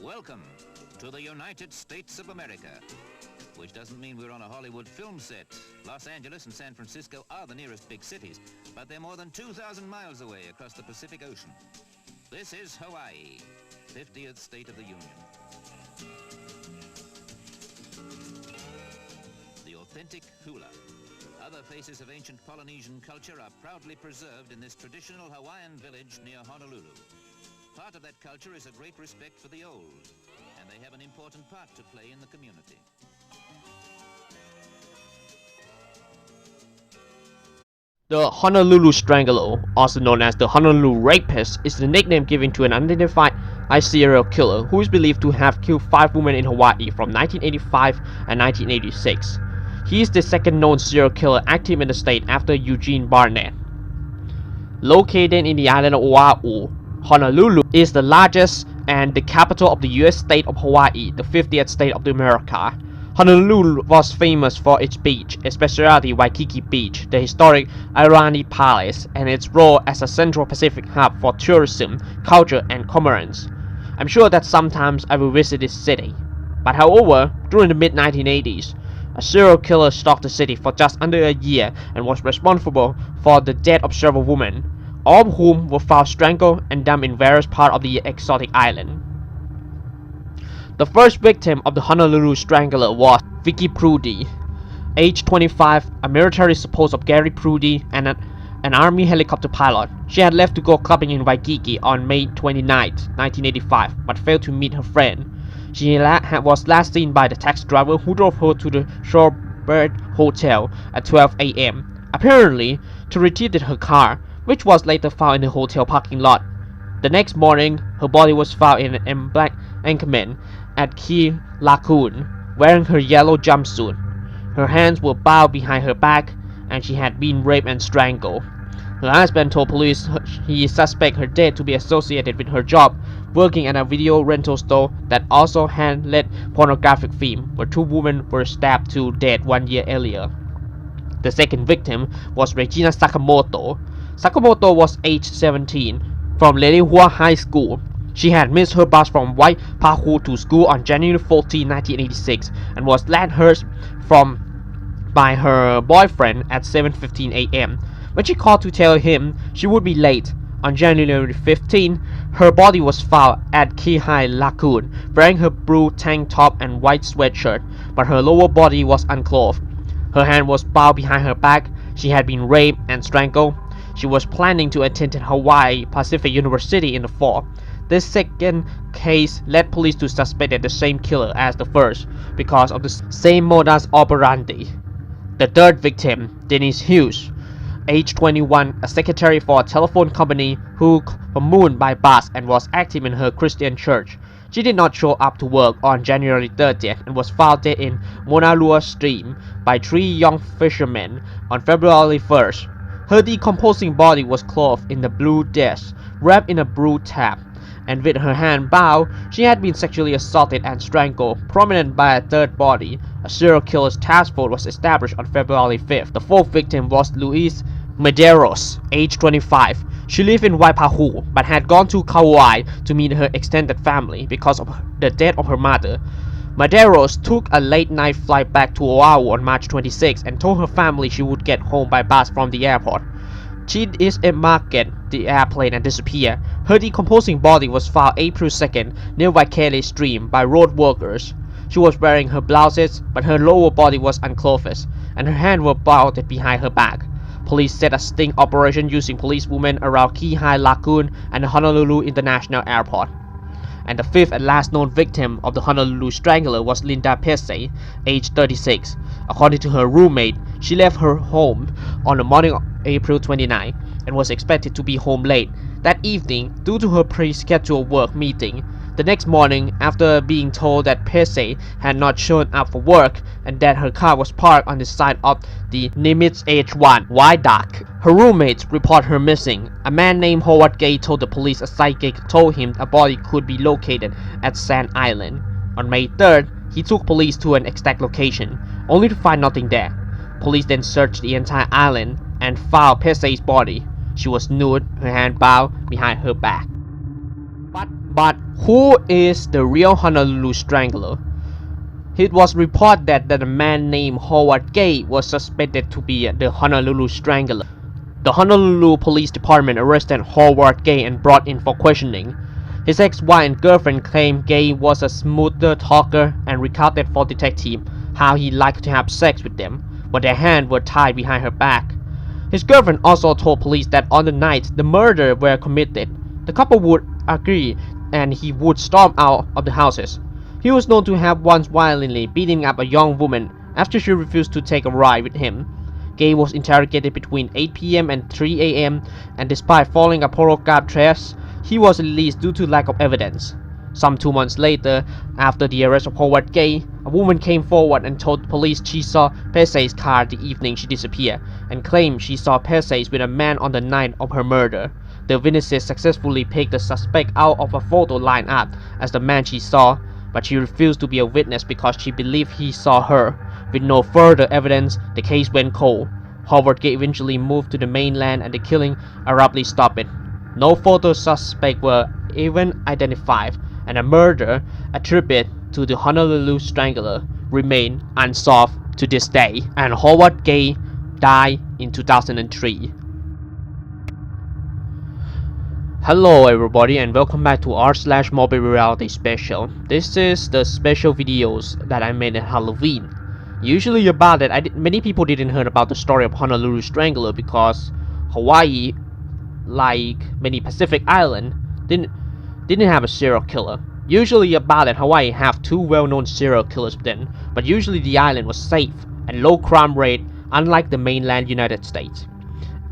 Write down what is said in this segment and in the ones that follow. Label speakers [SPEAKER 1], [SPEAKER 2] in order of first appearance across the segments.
[SPEAKER 1] Welcome to the United States of America, which doesn't mean we're on a Hollywood film set. Los Angeles and San Francisco are the nearest big cities, but they're more than 2,000 miles away across the Pacific Ocean. This is Hawaii, 50th state of the Union. The authentic hula. Other faces of ancient Polynesian culture are proudly preserved in this traditional Hawaiian village near Honolulu. Part of that culture is a great respect for the old, and they have an important part to play in the community.
[SPEAKER 2] The Honolulu Strangler, also known as the Honolulu Rapist, is the nickname given to an unidentified serial killer who is believed to have killed 5 women in Hawaii from 1985 and 1986. He is the second known serial killer active in the state after Eugene Barnett. Located in the island of Oahu, Honolulu is the largest and the capital of the US state of Hawaii, the 50th state of America. Honolulu was famous for its beach, especially Waikiki Beach, the historic Airani Palace, and its role as a central Pacific hub for tourism, culture, and commerce. I'm sure that sometimes I will visit this city. But however, during the mid-1980s, a serial killer stalked the city for just under a year and was responsible for the death of several women, all of whom were found strangled and dumped in various parts of the exotic island. The first victim of the Honolulu Strangler was Vicky Prudy, age 25, a military spouse of Gary Prudy and an army helicopter pilot. She had left to go clubbing in Waikiki on May 29, 1985, but failed to meet her friend. She was last seen by the taxi driver who drove her to the Shorebird Hotel at 12 a.m., apparently to retrieve her car, which was later found in the hotel parking lot. The next morning, her body was found in an embankment at Key Lagoon, wearing her yellow jumpsuit. Her hands were bound behind her back, and she had been raped and strangled. Her husband told police he suspected her death to be associated with her job working at a video rental store that also handled pornographic film, where 2 women were stabbed to death 1 year earlier. The second victim was Regina Sakamoto. Sakamoto was age 17, from Lelihua High School. She had missed her bus from Waipahu to school on January 14, 1986, and was led here by her boyfriend at 7:15 a.m. When she called to tell him she would be late, on January 15, her body was found at Kihai Lagoon, wearing her blue tank top and white sweatshirt, but her lower body was unclothed. Her hand was bound behind her back. She had been raped and strangled. She was planning to attend Hawaii Pacific University in the fall. This second case led police to suspect the same killer as the first because of the same modus operandi. The third victim, Denise Hughes, age 21, a secretary for a telephone company who commuted by bus and was active in her Christian church. She did not show up to work on January 30th and was found dead in Monalua Stream by 3 young fishermen on February 1st. Her decomposing body was clothed in the blue dress, wrapped in a blue tab, and with her hand bound, she had been sexually assaulted and strangled. Prominent by a third body, a serial killer's task force was established on February 5th. The fourth victim was Louise Medeiros, age 25. She lived in Waipahu, but had gone to Kauai to meet her extended family because of the death of her mother. Medeiros took a late-night flight back to Oahu on March 26 and told her family she would get home by bus from the airport. She disembarked the airplane and disappeared. Her decomposing body was found April 2nd near Waikele Stream by road workers. She was wearing her blouses, but her lower body was unclothed, and her hands were bound behind her back. Police set a sting operation using policewomen around Kihai Lagoon and the Honolulu International Airport. And the fifth and last known victim of the Honolulu Strangler was Linda Pesce, age 36. According to her roommate, she left her home on the morning of April 29 and was expected to be home late that evening due to her pre-scheduled work meeting. The next morning, after being told that Pesce had not shown up for work and that her car was parked on the side of the Nimitz H1 Viaduct, her roommates report her missing. A man named Howard Gay told the police a psychic told him a body could be located at Sand Island. On May 3rd, he took police to an exact location, only to find nothing there. Police then searched the entire island and found Pesce's body. She was nude, her hand bound behind her back. But But who is the real Honolulu Strangler? It was reported that a man named Howard Gay was suspected to be the Honolulu Strangler. The Honolulu Police Department arrested Howard Gay and brought in for questioning. His ex-wife and girlfriend claimed Gay was a smoother talker and recounted for detective how he liked to have sex with them, but their hands were tied behind her back. His girlfriend also told police that on the night the murder were committed, the couple would agree and he would storm out of the houses. He was known to have once violently beating up a young woman after she refused to take a ride with him. Gay was interrogated between 8 p.m. and 3 a.m. and despite filing a paragraph trash, he was released due to lack of evidence. Some 2 months later, after the arrest of Howard Gay, a woman came forward and told police she saw Pesce's car the evening she disappeared and claimed she saw Pesce with a man on the night of her murder. The witnesses successfully picked the suspect out of a photo lineup as the man she saw, but she refused to be a witness because she believed he saw her. With no further evidence, the case went cold. Howard Gay eventually moved to the mainland and the killing abruptly stopped. No photo suspects were even identified, and a murder attributed to the Honolulu Strangler remained unsolved to this day, and Howard Gay died in 2003. Hello everybody and welcome back to r/Mobile Reality Special. This is the special videos that I made at Halloween. Usually about it, many people didn't hear about the story of Honolulu Strangler because Hawaii, like many Pacific islands, didn't have a serial killer. Usually about it, Hawaii have two well-known serial killers then, but usually the island was safe and low crime rate unlike the mainland United States.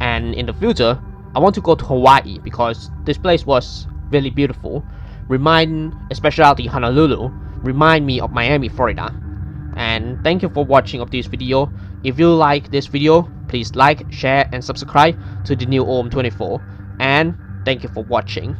[SPEAKER 2] And in the future, I want to go to Hawaii because this place was really beautiful, especially Honolulu, remind me of Miami, Florida. And thank you for watching of this video. If you like this video, please like, share and subscribe to the new OM24. And thank you for watching.